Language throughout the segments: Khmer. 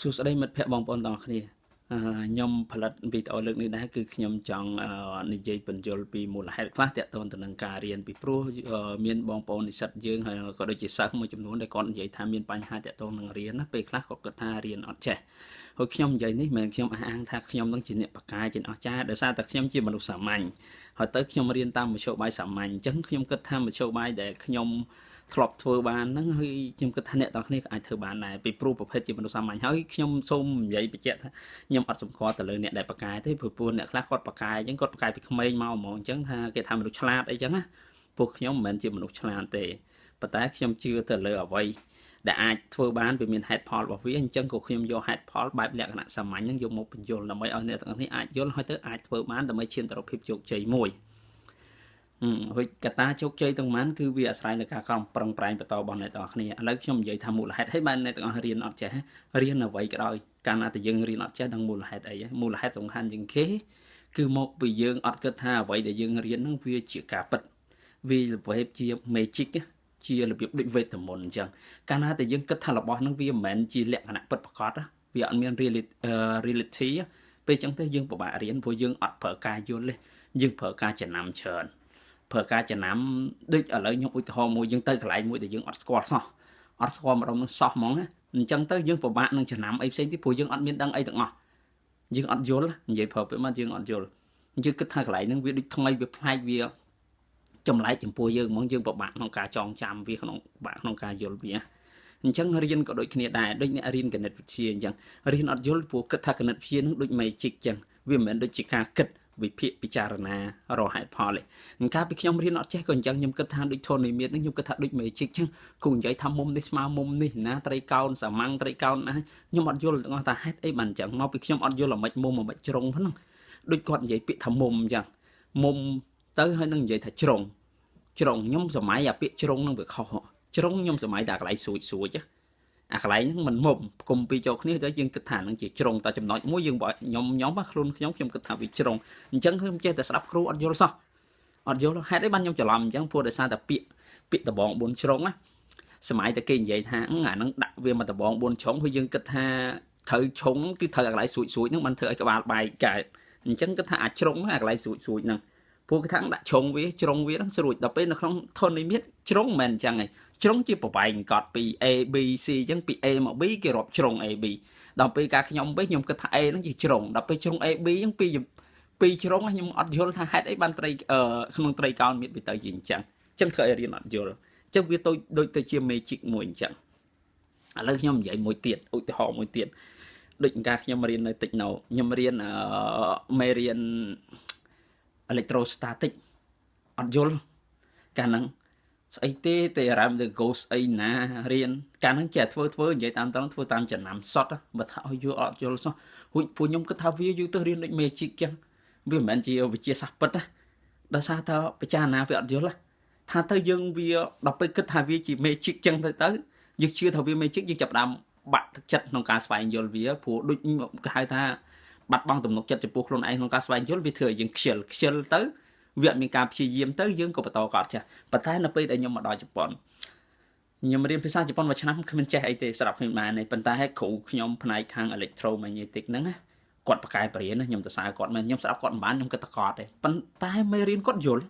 សួស្តីមិត្តភក្តិបងប្អូនទាំងអស់គ្នាខ្ញុំផលិតវីដេអូលើកនេះដែរគឺខ្ញុំចង់និយាយបញ្យល់ពីមូលហេតុខ្លះទាក់ទងទៅនឹងការរៀនពីព្រោះមានបងប្អូននិស្សិតយើងហើយក៏ដូចជាសិស្សមួយចំនួនដែលគាត់និយាយថាមានបញ្ហាទាក់ទងនឹងរៀនណាពេលខ្លះគាត់គិតថារៀនអត់ចេះហើយខ្ញុំនិយាយនេះមិនមែនខ្ញុំអះអាងថាខ្ញុំនឹងជាអ្នកបកកាយជាអស្ចារ្យដោយសារតែខ្ញុំជាមនុស្សសាមញ្ញហើយទៅខ្ញុំរៀនតាមមធ្យោបាយសាមញ្ញអញ្ចឹងខ្ញុំគិតថាមធ្យោបាយដែលខ្ញុំធ្លាប់ធ្វើបានហ្នឹងហើយខ្ញុំគិតថាអ្នកទាំងគ្នាអាចធ្វើបានដែរពីព្រោះប្រភេទជាមនុស្សសាមញ្ញហើយខ្ញុំសូមនិយាយបញ្ជាក់ថាខ្ញុំអត់សម្គាល់ទៅលើអ្នកដែលបកកាយទេព្រោះអ្នកខ្លះគាត់បកកាយអញ្ចឹងគាត់បកកាយពីក្មេងមកហ្មងអញ្ចឹងថាគេថាមនុស្សឆ្លាតអីចឹងណាពួកខ្ញុំមិនមែនជាមនុស្សឆ្លាតទេប៉ុន្តែខ្ញុំជឿទៅលើអ្វីដែលអាចធ្វើបានវាមានហេតុផលរបស់វាអញ្ចឹងក៏ខ្ញុំយកហេតុផលបែបលក្ខណៈសាមញ្ញហ្នឹងយកមកបញ្យល់ដើម្បីឲ្យអ្នកទាំងនេះអាចយល់ហើយទៅអាចធ្វើបានដើម្បីឈានទៅរកភាពជោគជ័យមួយហើយកត្តាជោគជ័យទាំងម៉ានគឺវាអាស្រ័យលើការខំប្រឹងប្រែងបន្តរបស់អ្នកទាំងអស់គ្នាឥឡូវខ្ញុំនិយាយថាមូលហេតុហេតុបានអ្នកទាំងអស់រៀនអត់ចេះរៀនអ្វីក៏ដោយកាលណាតែយើងរៀនអត់ចេះដឹងមូលហេតុអីមូលហេតុសំខាន់ជាងគេគឺមកពីយើងអត់គិតថាអ្វីដែលយើងរៀនហ្នឹងវាជាការពិតវារបៀបជា magic ជារបៀបដូចវេទមន្តអញ្ចឹងកាលណាតែយើងគិតថារបស់ហ្នឹងវាមិនមែនជាលក្ខណៈពិតប្រាកដវាអត់មាន reality ពេលអញ្ចឹងទៅយើងពិបាករៀនព្រោះយើងអត់ប្រើការយល់ទេយើងប្រើការចំណាំច្រើនប្រើការចំណាំដូចឥឡូវខ្ញុំឧទាហរណ៍មួយយើងទៅកន្លែងមួយដែលយើងអត់ស្គាល់សោះអត់ស្គាល់ម្ដងនឹងសោះហ្មងណាអញ្ចឹងទៅយើងពិបាកនឹងចំណាំអីផ្សេងទៀតព្រោះយើងអត់មានដឹងអីទាំងអស់យើងអត់យល់និយាយប្រើពេលមកយើងអត់យល់យើងគិតថាកន្លែងហ្នឹងវាដូចថ្មីវាប្លែកវាចម្លែកចំពោះយើងហ្មងយើងពិបាកក្នុងការចងចាំវាក្នុងការយល់វាអញ្ចឹងរៀនក៏ដូចគ្នាដែរដូចអ្នករៀនគណិតវិទ្យាអញ្ចឹងរៀនអត់យល់ព្រោះគិតថាគណិតវិទ្យានឹងដូច magic អញ្ចឹងវាមិនមែនដូចជាការគិតវិភាគពិចារណារកហេតុផលទេកាលពីខ្ញុំរៀនអត់ចេះក៏អញ្ចឹងខ្ញុំគិតថាដូចធននិមិត្តហ្នឹងខ្ញុំគិតថាដូច magic អញ្ចឹងគូនិយាយថាមុំនេះស្មើមុំនេះណាត្រីកោណសាមញ្ញត្រីកោណណាខ្ញុំអត់យល់ទាំងអស់ថាហេតុអីបានអញ្ចឹងមកពីខ្ញុំអត់យល់អាម៉េចមុំអាម៉េចជ្រុងហ្នឹងដូចគាត់និយាយពាក្យថាមុំអញ្ចឹងមុំទៅហើយនឹងនិយាយថាជ្រុងខ្ញុំសម័យអាពាក្យជ្រុងនឹងវាខុសជ្រុងខ្ញុំសម័យតែកន្លែងសួចអាកន្លែងហ្នឹងមិនមុំគុំពីចូលគ្នាទៅយើងគិតថានឹងជាជ្រុងតែចំណុចមួយយើងខ្ញុំខ្លួនខ្ញុំគិតថាវាជ្រុងអញ្ចឹងខ្ញុំចេះតែស្ដាប់គ្រូអត់យល់សោះអត់យល់ហេតុអីបានខ្ញុំច្រឡំអញ្ចឹងព្រោះដោយសារតែពាក្យដបង4ជ្រុងណាសម័យតែគេនិយាយថាអាហ្នឹងដាក់វាមកដបង4ជ្រុងព្រោះយើងគិតថាត្រូវឈុងគឺត្រូវអាកន្លែងសួចហ្នឹងបានធ្វើឲ្យក្បាលបែកកើតអញ្ចឹងគិតថាអាចជ្រុងអាកន្លែងសួចហ្នឹងព្រោះគេថាដាក់ជ្រុងវាហ្នឹងស្រួចដល់ពេលនៅក្នុងធននិមិត្តជ្រុងមិនអញ្ចឹងឯងជ្រុងជាប្រវែងកត់ពី A B C អញ្ចឹងពី A មក B គេរាប់ជ្រុង A B ដល់ពេលការខ្ញុំវិញខ្ញុំគិតថា A ហ្នឹងជាជ្រុងដល់ពេលជ្រុង A B អញ្ចឹងពីជ្រុងខ្ញុំអត់យល់ថាហេតុអីបានត្រីក្នុងត្រីកោណមានវាទៅជាអញ្ចឹងធ្វើឲ្យរៀនអត់យល់អញ្ចឹងវាដូចទៅជា magic មួយអញ្ចឹងឥឡូវខ្ញុំនិយាយមួយទៀតឧទាហរណ៍មួយទៀតដូចការខ្ញុំរៀននៅតិចណូខ្ញុំរៀនមេរៀនelectrostatic អត់យល់កាលហ្នឹងស្អីទេតែអារម្មណ៍ទៅ ghost អីណារៀនកាលហ្នឹងចេះធ្វើនិយាយតាមត្រង់ធ្វើតាមចំណាំសតបើថាឲ្យយល់អត់យល់សោះពួកខ្ញុំគិតថាវាយូរទៅរៀនដូច magic ចឹងវាមិនមែនជាវិទ្យាសាស្ត្រពិតណាដោយសារតែពិចារណាវាអត់យល់ថាទៅយើងវាដល់ពេលគិតថាវាជា magic ចឹងទៅយើងជឿថាវា magic យើងចាប់ផ្ដើមបាក់ទឹកចិត្តក្នុងការស្វែងយល់វាព្រោះដូចគេហៅថាបាត់បង់ទំនុកចិត្តចំពោះខ្លួនឯងក្នុងការស្វែងយល់វាធ្វើឲ្យយើងខ្ជិលទៅវាអត់មានការព្យាយាមទៅយើងក៏បន្តកត់ចេះប៉ុន្តែនៅពេលដែលខ្ញុំមកដល់ជប៉ុនខ្ញុំរៀនភាសាជប៉ុនមួយឆ្នាំគ្មានចេះអីទេស្រាប់ខ្ញុំបានទេប៉ុន្តែគ្រូខ្ញុំផ្នែកខាង electromagnetic ហ្នឹងណាគាត់បកកែបរៀនខ្ញុំទៅសារគាត់មែនខ្ញុំស្ដាប់គាត់មិនបានខ្ញុំគិតតែគាត់ទេប៉ុន្តែមេរៀនគាត់យល់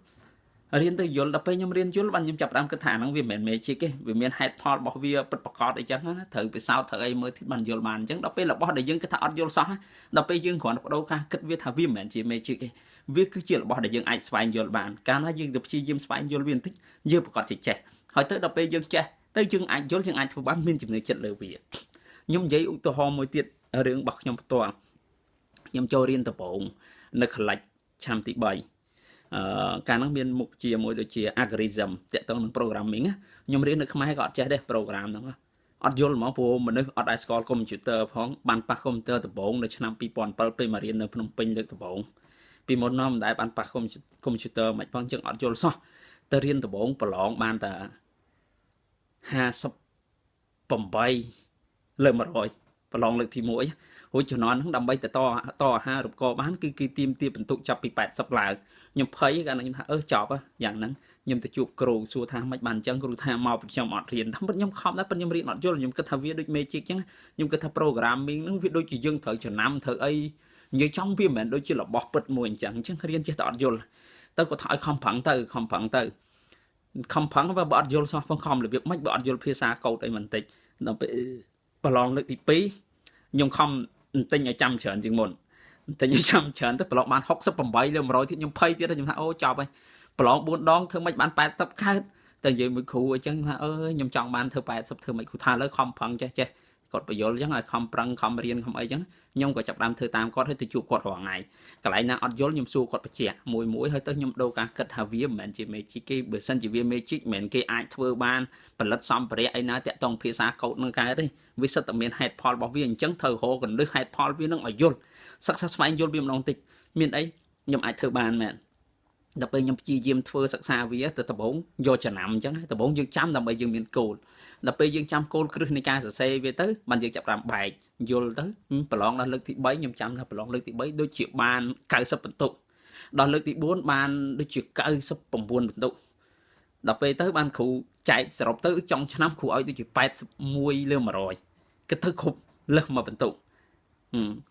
រៀនទៅយល់ដល់ពេលខ្ញុំរៀនយល់បានខ្ញុំចាប់ផ្ដើមគិតថាហ្នឹងវាមិនមែន magic ទេវាមានហេតុផលរបស់វាពិតប្រាកដអីចឹងណាត្រូវពិសោធន៍ត្រូវអីមើលទីបានយល់បានអញ្ចឹងដល់ពេលរបស់ដែលយើងគិតថាអត់យល់សោះដល់ពេលយើងគ្រាន់តែបដូរការគិតវាថាវាមិនមែនជា magic ទេវាគឺជារបស់ដែលយើងអាចស្វែងយល់បានកាលណាយើងទៅព្យាយាមស្វែងយល់វាបន្តិចយើងប្រកាសជាចេះហើយទៅដល់ពេលយើងចេះទៅយើងអាចយល់យើងអាចធ្វើបានមានចំណេះចិត្តលើវាខ្ញុំនិយាយឧទាហរណ៍មួយទៀតរឿងរបស់ខ្ញុំផ្ទាល់ខ្ញុំចូលរៀនដំបូងនៅ college ឆ្នាំទី3កាលហ្នឹងមានមុខជាមួយដូចជា algorithm តាក់ទងនឹង programming ខ្ញុំរៀននៅខ្មែរក៏អត់ចេះដែរ program ហ្នឹងអត់យល់ហ្មងព្រោះមនុស្សអត់អាចស្គាល់ computer ផងបានប៉ះ computer ដំបូងនៅឆ្នាំ2007ពេលមករៀននៅភ្នំពេញលើកដំបូងពីមុននោះមិនដែលបានប៉ះ computer មិនផងចឹងអត់យល់សោះទៅរៀនដំបូងប្រឡងបានតែ58លើ100 ប្រឡងលើកទី1រួចជំនាន់ហ្នឹងដើម្បីទៅតអាហារូបករណ៍បានគឺទីមទាបន្ទុកចាប់ពី80ឡើងខ្ញុំភ័យកាលខ្ញុំថាចប់យ៉ាងហ្នឹងខ្ញុំទៅជួបគ្រូសួរថាមិនបានអញ្ចឹងគ្រូថាមកពីខ្ញុំអត់រៀនថាខ្ញុំខំដែរប៉ុន្តែខ្ញុំរៀនអត់យល់ខ្ញុំគិតថាវាដូច magic អញ្ចឹងខ្ញុំគិតថា programming ហ្នឹងវាដូចជាយើងត្រូវចំណាំត្រូវអីនិយាយចំវាមិនមែនដូចជារបស់ពិតមួយអញ្ចឹងរៀនចេះតែអត់យល់ទៅគាត់ថាឲ្យខំប្រឹងទៅខំប្រឹងបើអត់យល់សោះផងខំរបៀបម៉េចបើអត់យល់ភាសាកូដអីបន្តិចដល់ពេលប្រឡងលើកទី2ខ្ញុំខំទិញឲ្យចាំច្រើនជាងមុនទិញឲ្យចាំច្រើនទៅប្រឡងបាន68លើ100ទៀតខ្ញុំភ័យទៀតខ្ញុំថាអូចប់ហើយប្រឡង4ដងធ្វើមិនបាន80ខែតែនិយាយមួយគ្រូអញ្ចឹងថាខ្ញុំចង់បានធ្វើ80ធ្វើមិនគ្រូថាលើខំប្រឹងចេះគាត់បញ្យល់អញ្ចឹងឲ្យខំប្រឹងខំរៀនខំអីអញ្ចឹងខ្ញុំក៏ចាប់ផ្ដើមធ្វើតាមគាត់ហើយទៅជួបគាត់រាល់ថ្ងៃកន្លែងណាអត់យល់ខ្ញុំសួរគាត់បញ្ជាក់មួយហើយទៅខ្ញុំដូរការគិតថាវាមិនមែនជា magic គេបើសិនជាវា magic មិនមែនគេអាចធ្វើបានផលិតសម្ភារៈអីណាតាក់ទងភាសាកូដនឹងកើតទេវាសិតតែមានហេតុផលរបស់វាអញ្ចឹងត្រូវរកកន្លឹះហេតុផលវានឹងឲ្យយល់សិក្សាស្វែងយល់វាម្ដងតិចមានអីខ្ញុំអាចធ្វើបានមែនដល់ពេលខ្ញុំព្យាយាមធ្វើសិក្សាវាទៅដំបូងយកចំណាំអញ្ចឹងដំបូងយើងចាំដើម្បីយើងមានគោលដល់ពេលយើងចាំគោលគ្រឹះនៃការសរសេរវាទៅបានយើងចាប់តាមបែកយល់ទៅប្រឡងដល់លើកទី3ខ្ញុំចាំថាប្រឡងលើកទី3ដូចជាបាន90បន្ទុកដល់លើកទី4បានដូចជា99បន្ទុកដល់ពេលទៅបានគ្រូចែកសរុបទៅចុងឆ្នាំគ្រូឲ្យដូចជា81លើ100គិតទៅគ្រប់លើស1បន្ទុក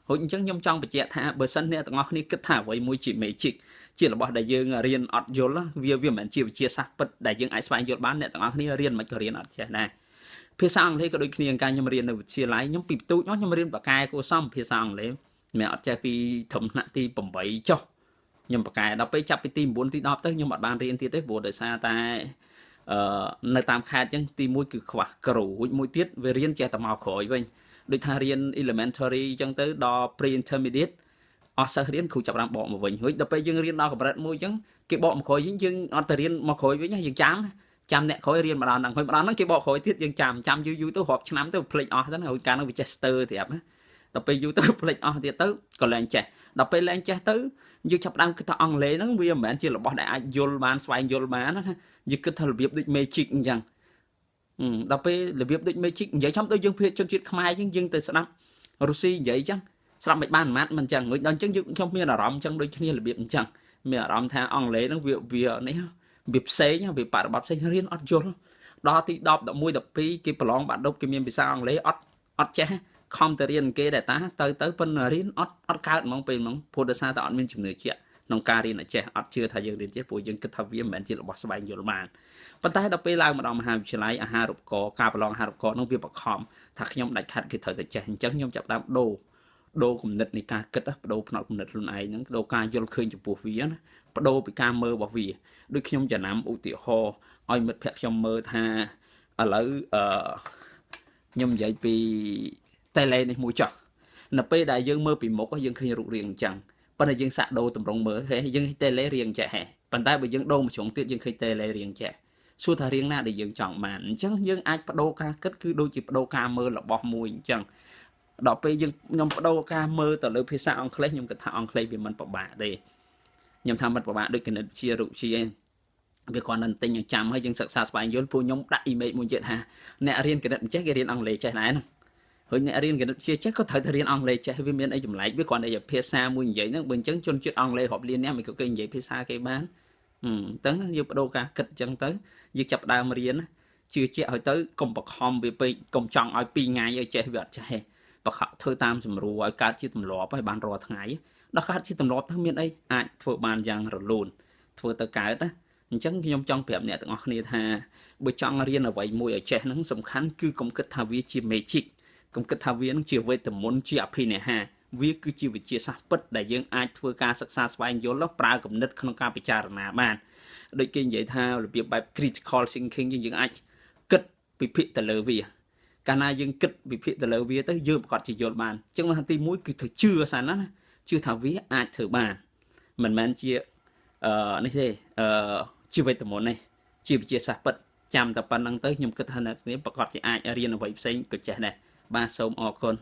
ហូចអញ្ចឹងខ្ញុំចង់បញ្ជាក់ថាបើសិនអ្នកទាំងអស់គ្នាគិតថាអ្វីមួយជា magic ជារបស់ដែលយើងរៀនអត់យល់វាមិនមែនជាវិទ្យាសាស្ត្រពិតដែលយើងអាចស្វែងយល់បានអ្នកទាំងអស់គ្នារៀនមិនក៏រៀនអត់ចេះដែរភាសាអង់គ្លេសក៏ដូចគ្នាការខ្ញុំរៀននៅវិទ្យាល័យខ្ញុំពីបន្ទូចខ្ញុំរៀនបកកែគួរសមភាសាអង់គ្លេសមិនអត់ចេះពីត្រឹមថ្នាក់ទី8ចុះខ្ញុំបកកែដល់ពេលចាប់ពីទី9ទី10ទៅខ្ញុំអត់បានរៀនទៀតទេព្រោះដោយសារតែនៅតាមខេត្តអញ្ចឹងទី1គឺខ្វះគ្រូមួយទៀតវារៀនចេះតែមកក្រោយវិញដូចថារៀន elementary អញ្ចឹងទៅដល់ pre intermediate អស់សិស្សរៀនគ្រូចាប់បានបកមកវិញហើយដល់ពេលយើងរៀនដល់កម្រិតមួយអញ្ចឹងគេបកមកក្រោយយើងអត់ទៅរៀនមកក្រោយវិញយើងចាំអ្នកក្រោយរៀនម្ដងហ្នឹងគេបកក្រោយទៀតយើងចាំយូរទៅរាប់ឆ្នាំទៅភ្លេចអស់ទៅហើយកាលនោះវាចេះស្ទើរត្រាប់ណាដល់ពេលយូរទៅភ្លេចអស់ទៀតទៅក៏លែងចេះដល់ពេលលែងចេះទៅយើងចាប់ដើមគិតថាអង់គ្លេសហ្នឹងវាមិនមែនជារបស់ដែលអាចយល់បានស្វែងយល់បានណាយើងគិតថារបៀបដូច magic អញ្ចឹងដល់ពេលរបៀបដូច magic និយាយចំទៅយើងភាគជនជាតិខ្មែរអញ្ចឹងយើងទៅស្ដាប់រុស្ស៊ីនិយាយអញ្ចឹងស្ដាប់មិនបានម៉ាត់មិនអញ្ចឹងដល់អញ្ចឹងខ្ញុំមានអារម្មណ៍អញ្ចឹងដូចគ្នារបៀបអញ្ចឹងមានអារម្មណ៍ថាអង់គ្លេសហ្នឹងវានេះវាផ្សេងវាបរិបទផ្សេងរៀនអត់យល់ដល់ទី10 11 12គេប្រឡងបាក់ឌុបគេមានភាសាអង់គ្លេសអត់ចេះខំទៅរៀនគេដែរតាទៅប៉ុន្តែរៀនអត់កើតហ្មងពេលហ្មងព្រោះដោយសារតែអត់មានជំនឿជាក់ក្នុងការរៀនអត់ចេះអត់ជឿថាយើងរៀនចេះព្រោះយើងគិតថាវាមិនមែនជារបស់ស្វែងយល់បានប៉ុន្តែដល់ពេលឡើងមកដល់មហាវិទ្យាល័យអាហារូបករណ៍ការប្រឡងអាហារូបករណ៍នោះវាបខំថាខ្ញុំដាច់ខាត់គេត្រូវតែចេះអញ្ចឹងខ្ញុំចាប់ដើមដូរគំនិតនៃការគិតបដូរផ្នត់គំនិតខ្លួនឯងហ្នឹងដូរការយល់ឃើញចំពោះវាណាបដូរពីការមើលរបស់វាដូចខ្ញុំចំណាំឧទាហរណ៍ឲ្យមិត្តភក្តិខ្ញុំមើលថាឥឡូវខ្ញុំនិយាយពីតេឡេនេះមួយចុះនៅពេលដែលយើងមើលពីមុខយើងឃើញរូបរាងអញ្ចឹងប៉ុន្តែយើងសាក់ដូរតម្រង់មើលយើងតេឡេរាងចេះហេប៉ុន្តែបើយើងដូរមួយជ្រុងទៀតយើងឃើញតេឡេរាងចេះសួរថារាងណាដែលយើងចង់បានអញ្ចឹងយើងអាចបដូរការគិតគឺដូចជាបដូរការមើលរបស់មួយអញ្ចឹងដល់ពេលខ្ញុំបដូរការមើលទៅលើភាសាអង់គ្លេសខ្ញុំគិតថាអង់គ្លេសវាមិនពិបាកទេខ្ញុំថាមិនពិបាកដូចគណិតវិទ្យារូបវិទ្យាវាគ្រាន់តែទិញឲ្យចាំហើយយើងសិក្សាស្វែងយល់ពួកខ្ញុំដាក់ image មួយទៀតថាអ្នករៀនគណិតចេះគេរៀនអង់គ្លេសចេះដែរហ្នឹងហើយអ្នករៀនគណិតវិទ្យាចេះក៏ត្រូវតែរៀនអង់គ្លេសចេះវាមានអីចម្លែកវាគ្រាន់តែជាភាសាមួយនិយាយហ្នឹងបើអញ្ចឹងជនជាតិអង់គ្លេសរាប់លានអ្នកមិនក៏គេនិយាយភាសាគេបានអញ្ចឹងយើងបដូរការគិតអញ្ចឹងទៅយើងចាប់ដើមរៀនជឿជាក់ឲ្យទៅកុំបខំវាពេកកុំចង់ឲ្យ2ថ្ងៃឲ្យចេះវាអត់ចេះបខំធ្វើតាមសម្រួលឲ្យកើតជាទម្លាប់ឲ្យបានរាល់ថ្ងៃដល់កើតជាទម្លាប់ទៅមានអីអាចធ្វើបានយ៉ាងរលូនធ្វើទៅកើតណាអញ្ចឹងខ្ញុំចង់ប្រាប់អ្នកទាំងអស់គ្នាថាបើចង់រៀនអ្វីមួយឲ្យចេះហ្នឹងសំខាន់គឺកុំគិតថាវាជា magic កុំគិតថាវានឹងជាវេទមន្តជាអភិនិហាវាគឺជាវិទ្យាសាស្ត្រពិតដែលយើងអាចធ្វើការសិក្សាស្វែងយល់ប្រើគំនិតក្នុងការពិចារណាបានដូចគេនិយាយថារបៀបបែប critical thinking យើងអាចគិតពិភាក្សាទៅលើវាកាលណាយើងគិតវិភាគទៅលើវាទៅយើងប្រកាសជាយល់បានអញ្ចឹងទី1គឺត្រូវជឿសិនណាជឿថាវាអាចធ្វើបានមិនមែនជានេះទេជាវេទមន្តនេះជាវិទ្យាសាស្ត្រពិតចាំតែប៉ុណ្្នឹងទៅខ្ញុំគិតថាអ្នកនេះប្រកាសជាអាចរៀនអ្វីផ្សេងក៏ចេះដែរបាទសូមអរគុណ